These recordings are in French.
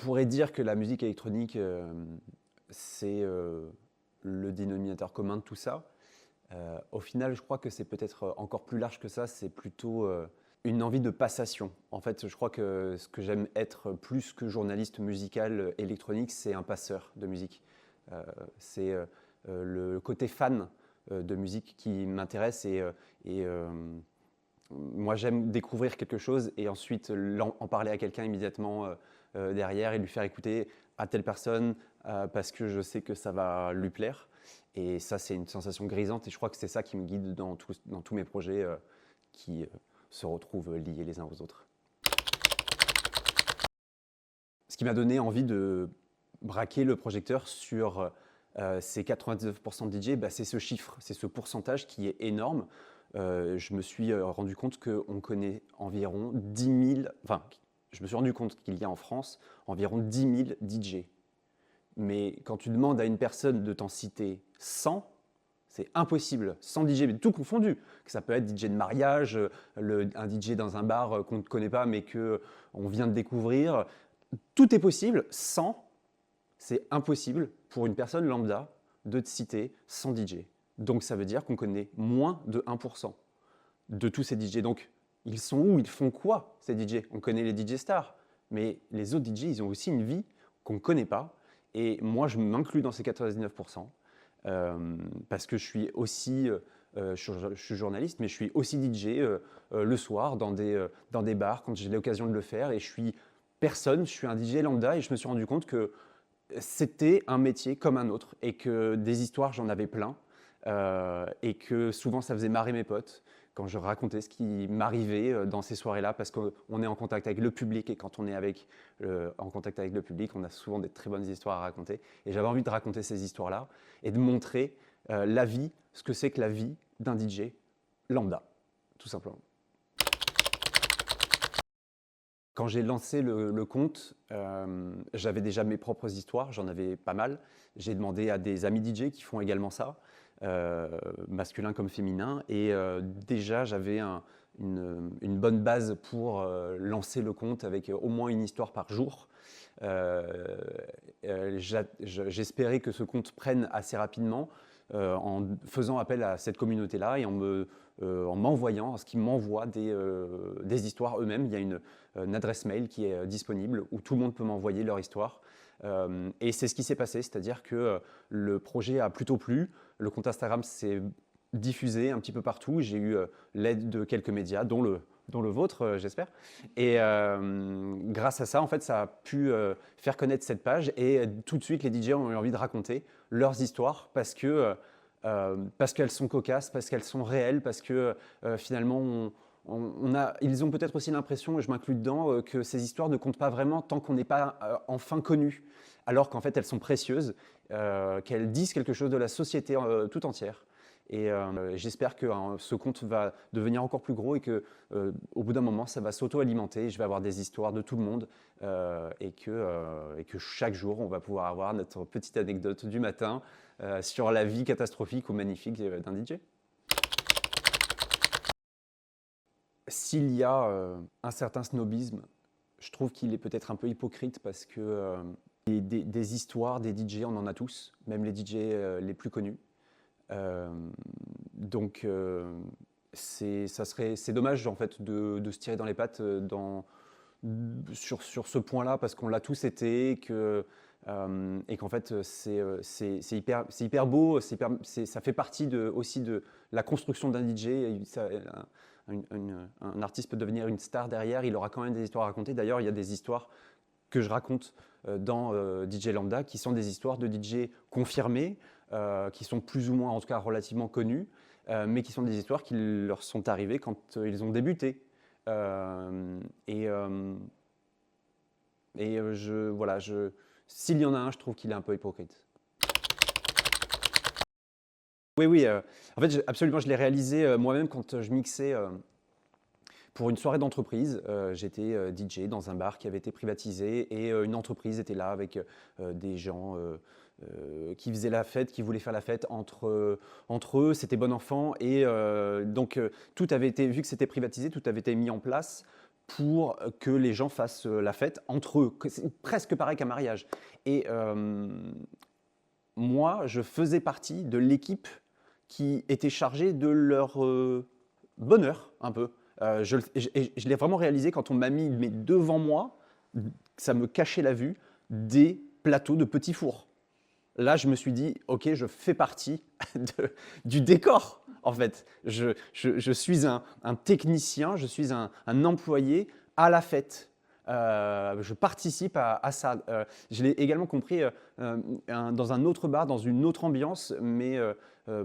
pourrait dire que la musique électronique, c'est le dénominateur commun de tout ça. Au final, je crois que c'est peut-être encore plus large que ça, c'est plutôt une envie de passation. En fait, je crois que ce que j'aime être plus que journaliste musical électronique, c'est un passeur de musique. C'est le côté fan de musique qui m'intéresse et moi j'aime découvrir quelque chose et ensuite en parler à quelqu'un immédiatement derrière et lui faire écouter à telle personne parce que je sais que ça va lui plaire. Et ça, c'est une sensation grisante et je crois que c'est ça qui me guide dans tous mes projets qui se retrouvent liés les uns aux autres. Ce qui m'a donné envie de braquer le projecteur sur ces 99% de DJ, bah, c'est ce chiffre, c'est ce pourcentage qui est énorme. Je me suis rendu compte qu'on connaît environ 10 000, enfin, je me suis rendu compte qu'il y a en France environ 10 000 DJ. Mais quand tu demandes à une personne de t'en citer 100, c'est impossible, 100 DJ, mais tout confondu. Ça peut être DJ de mariage, un DJ dans un bar qu'on ne connaît pas mais qu'on vient de découvrir. Tout est possible, 100, c'est impossible pour une personne lambda de te citer 100 DJ. Donc ça veut dire qu'on connaît moins de 1% de tous ces DJ. Donc ils sont où? Ils font quoi ces DJ? On connaît les DJ stars, mais les autres DJ, ils ont aussi une vie qu'on ne connaît pas. Et moi, je m'inclus dans ces 99%. Parce que je suis aussi, je suis journaliste, mais je suis aussi DJ le soir dans des bars quand j'ai l'occasion de le faire. Et je suis personne, je suis un DJ lambda et je me suis rendu compte que c'était un métier comme un autre et que des histoires, j'en avais plein et que souvent ça faisait marrer mes potes quand je racontais ce qui m'arrivait dans ces soirées-là parce qu'on est en contact avec le public et quand on est en contact avec le public, on a souvent des très bonnes histoires à raconter et j'avais envie de raconter ces histoires-là et de montrer la vie, ce que c'est que la vie d'un DJ lambda, tout simplement. Quand j'ai lancé le compte, j'avais déjà mes propres histoires, j'en avais pas mal. J'ai demandé à des amis DJ qui font également ça, masculin comme féminin. Et déjà, j'avais une bonne base pour lancer le compte avec au moins une histoire par jour. J'espérais que ce compte prenne assez rapidement en faisant appel à cette communauté-là et en m'envoyant, ce qu'ils m'envoient des histoires eux-mêmes. Il y a une adresse mail qui est disponible où tout le monde peut m'envoyer leur histoire. Et c'est ce qui s'est passé, c'est-à-dire que le projet a plutôt plu. Le compte Instagram s'est diffusé un petit peu partout. J'ai eu l'aide de quelques médias, dont le vôtre, j'espère. Et grâce à ça, en fait, ça a pu faire connaître cette page. Et tout de suite, les DJ ont eu envie de raconter leurs histoires parce qu'elles sont cocasses, parce qu'elles sont réelles, parce que finalement, ils ont peut-être aussi l'impression, et je m'inclus dedans, que ces histoires ne comptent pas vraiment tant qu'on n'est pas enfin connu, alors qu'en fait elles sont précieuses, qu'elles disent quelque chose de la société tout entière. Et j'espère que ce compte va devenir encore plus gros et qu'au bout d'un moment, ça va s'auto-alimenter. Je vais avoir des histoires de tout le monde et que chaque jour, on va pouvoir avoir notre petite anecdote du matin sur la vie catastrophique ou magnifique d'un DJ. S'il y a un certain snobisme, je trouve qu'il est peut-être un peu hypocrite parce que des histoires, des DJ, on en a tous, même les DJ les plus connus. Donc c'est dommage en fait de se tirer dans les pattes sur ce point-là parce qu'on l'a tous été et qu'en fait c'est hyper beau, ça fait partie aussi de la construction d'un DJ. Un artiste peut devenir une star derrière, il aura quand même des histoires à raconter. D'ailleurs, il y a des histoires que je raconte dans DJ Lambda qui sont des histoires de DJ confirmés, qui sont plus ou moins, en tout cas relativement connus, mais qui sont des histoires qui leur sont arrivées quand ils ont débuté. Voilà, s'il y en a un, je trouve qu'il est un peu hypocrite. Oui, oui, en fait, absolument, je l'ai réalisé moi-même quand je mixais pour une soirée d'entreprise. J'étais DJ dans un bar qui avait été privatisé et une entreprise était là avec des gens qui faisaient la fête, qui voulaient faire la fête entre eux. C'était bon enfant et donc tout avait été, vu que c'était privatisé, tout avait été mis en place pour que les gens fassent la fête entre eux. C'est presque pareil qu'un mariage. Et moi, je faisais partie de l'équipe qui était chargée de leur bonheur, un peu. Je l'ai vraiment réalisé quand on m'a mis mais devant moi, ça me cachait la vue, des plateaux de petits fours. Là, je me suis dit, OK, je fais partie du décor, en fait. Je suis un technicien, je suis un employé à la fête. Je participe à ça. Je l'ai également compris dans un autre bar, dans une autre ambiance, mais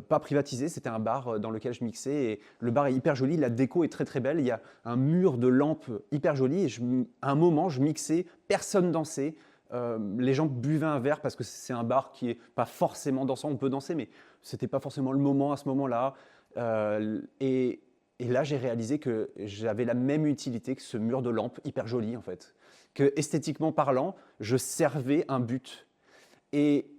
pas privatisé. C'était un bar dans lequel je mixais. Et le bar est hyper joli, la déco est très très belle. Il y a un mur de lampes hyper joli. Et à un moment, je mixais, personne dansait. Les gens buvaient un verre parce que c'est un bar qui n'est pas forcément dansant. On peut danser, mais ce n'était pas forcément le moment à ce moment-là. Et là, j'ai réalisé que j'avais la même utilité que ce mur de lampes hyper joli, en fait. Que esthétiquement parlant, je servais un but. Et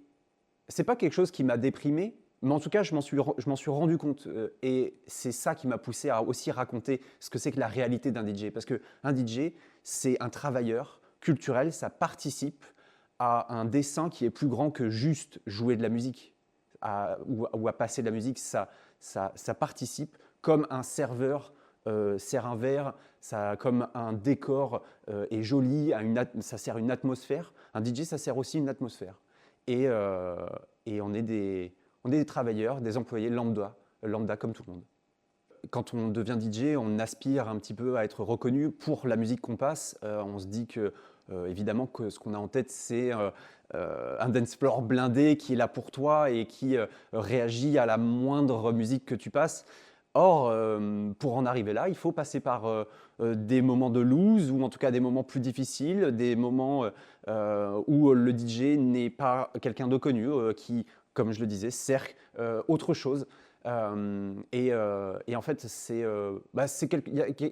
c'est pas quelque chose qui m'a déprimé, mais en tout cas, je m'en suis rendu compte. Et c'est ça qui m'a poussé à aussi raconter ce que c'est que la réalité d'un DJ. Parce qu'un DJ, c'est un travailleur culturel, ça participe à un dessin qui est plus grand que juste jouer de la musique ou à passer de la musique. Ça participe comme un serveur sert un verre, comme un décor est joli, ça sert une atmosphère. Un DJ, ça sert aussi une atmosphère. Et on est des travailleurs, des employés lambda comme tout le monde. Quand on devient DJ, on aspire un petit peu à être reconnu pour la musique qu'on passe. On se dit que, évidemment, que ce qu'on a en tête, c'est un dance floor blindé qui est là pour toi et qui réagit à la moindre musique que tu passes. Or, pour en arriver là, il faut passer par des moments de lose ou en tout cas des moments plus difficiles, des moments où le DJ n'est pas quelqu'un de connu qui, comme je le disais, sert autre chose. Et en fait, il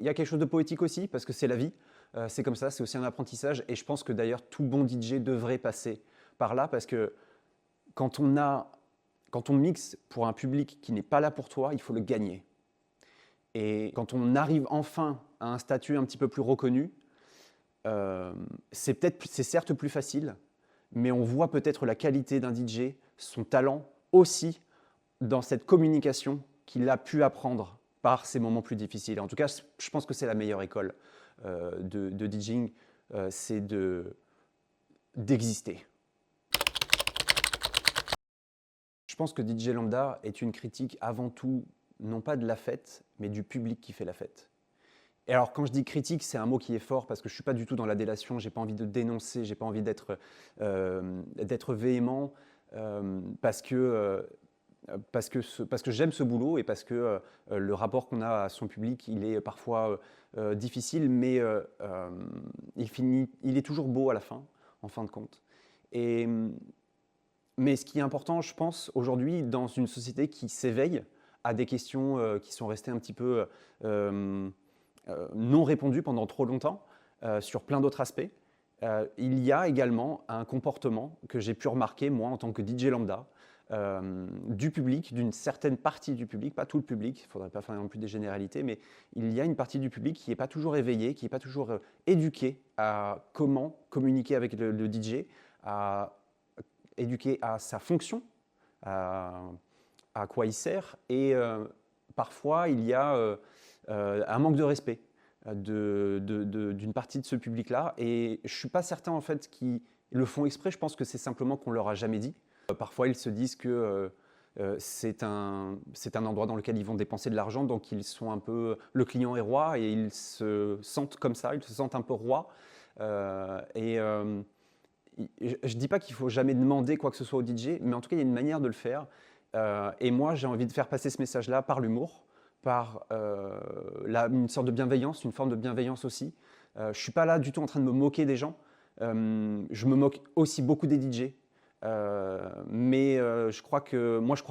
y a quelque chose de poétique aussi parce que c'est la vie. C'est comme ça, c'est aussi un apprentissage. Et je pense que d'ailleurs, tout bon DJ devrait passer par là parce que quand on mixe pour un public qui n'est pas là pour toi, il faut le gagner. Et quand on arrive enfin à un statut un petit peu plus reconnu, c'est certes plus facile, mais on voit peut-être la qualité d'un DJ, son talent aussi dans cette communication qu'il a pu apprendre par ces moments plus difficiles. En tout cas, je pense que c'est la meilleure école de DJing, c'est d'exister. Je pense que DJ Lambda est une critique avant tout, non pas de la fête, mais du public qui fait la fête. Et alors, quand je dis critique, c'est un mot qui est fort parce que je ne suis pas du tout dans la délation, je n'ai pas envie de dénoncer, je n'ai pas envie d'être véhément parce que j'aime ce boulot et parce que le rapport qu'on a à son public, il est parfois difficile, mais il est toujours beau à la fin, en fin de compte. Mais ce qui est important, je pense, aujourd'hui, dans une société qui s'éveille à des questions qui sont restées un petit peu non répondues pendant trop longtemps, sur plein d'autres aspects, il y a également un comportement que j'ai pu remarquer, moi, en tant que DJ lambda, du public, d'une certaine partie du public, pas tout le public, il ne faudrait pas faire non plus des généralités, mais il y a une partie du public qui n'est pas toujours éveillée, qui n'est pas toujours éduquée à comment communiquer avec le DJ, éduqué à sa fonction, à quoi il sert, et parfois il y a un manque de respect d'une partie de ce public-là, et je ne suis pas certain en fait qu'ils le font exprès, je pense que c'est simplement qu'on ne leur a jamais dit. Parfois ils se disent que c'est un endroit dans lequel ils vont dépenser de l'argent, donc ils sont un peu le client est roi, et ils se sentent comme ça, ils se sentent un peu roi. Je ne dis pas qu'il ne faut jamais demander quoi que ce soit au DJ, mais en tout cas, il y a une manière de le faire. Et moi, j'ai envie de faire passer ce message-là par l'humour, par une sorte de bienveillance, une forme de bienveillance aussi. Je ne suis pas là du tout en train de me moquer des gens. Je me moque aussi beaucoup des DJ. Mais je crois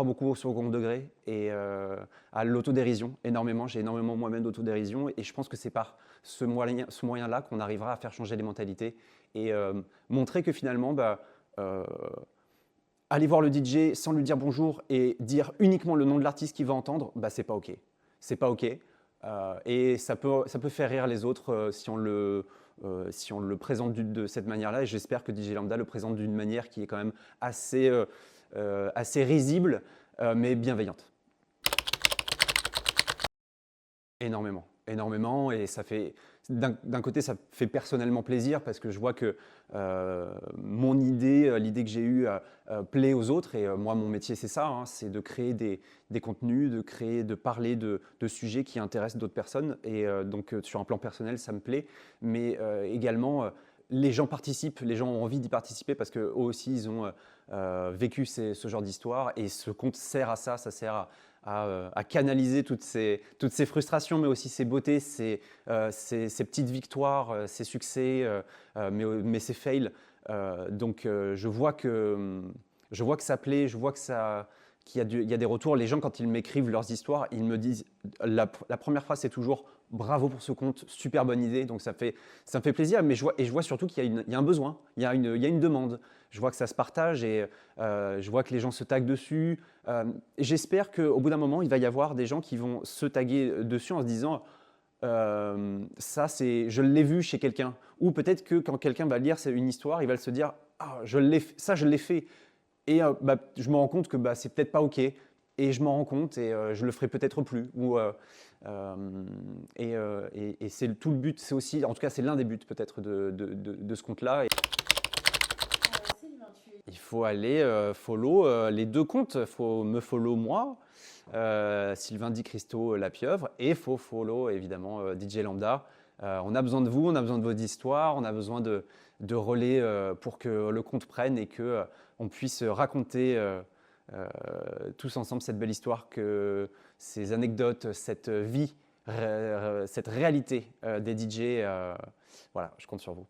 beaucoup au second degré et à l'autodérision, énormément. J'ai énormément moi-même d'autodérision et je pense que c'est par ce moyen-là qu'on arrivera à faire changer les mentalités et montrer que finalement, aller voir le DJ sans lui dire bonjour et dire uniquement le nom de l'artiste qu'il va entendre, c'est pas OK. C'est pas OK. Et ça peut faire rire les autres si on le présente de cette manière-là. Et j'espère que DJ Lambda le présente d'une manière qui est quand même assez risible, mais bienveillante. Énormément, énormément, et ça fait d'un côté ça fait personnellement plaisir parce que je vois que mon idée, l'idée que j'ai eue plaît aux autres, et moi mon métier c'est ça, hein, c'est de créer des contenus, de parler de sujets qui intéressent d'autres personnes, et donc sur un plan personnel ça me plaît, mais également les gens participent, les gens ont envie d'y participer parce qu'eux aussi ils ont vécu ce genre d'histoire, et ce compte sert à ça, ça sert à canaliser toutes ces frustrations, mais aussi ces beautés, ces petites victoires, ces succès, mais ces fails. Donc je vois que ça plaît, je vois qu'il y a des retours. Les gens, quand ils m'écrivent leurs histoires, ils me disent, la première phrase c'est toujours bravo pour ce compte, super bonne idée. Donc ça me fait plaisir, mais je vois surtout qu'il y a un besoin, il y a une demande. Je vois que ça se partage, et je vois que les gens se taguent dessus. J'espère qu'au bout d'un moment, il va y avoir des gens qui vont se taguer dessus en se disant ça, je l'ai vu chez quelqu'un. Ou peut-être que quand quelqu'un va lire une histoire, il va se dire ah, je l'ai fait. Et je me rends compte que c'est peut-être pas OK. Et je m'en rends compte, et je le ferai peut-être plus. Et c'est tout le but, c'est aussi, en tout cas, c'est l'un des buts peut-être de ce compte-là. Il faut aller follow les deux comptes. Il faut me follow moi, Sylvain Di Cristo La Pieuvre, et il faut follow évidemment DJ Lambda. On a besoin de vous, on a besoin de vos histoires, on a besoin de relais pour que le compte prenne, et que on puisse raconter tous ensemble cette belle histoire, que ces anecdotes, cette vie, cette réalité des DJ. Voilà, je compte sur vous.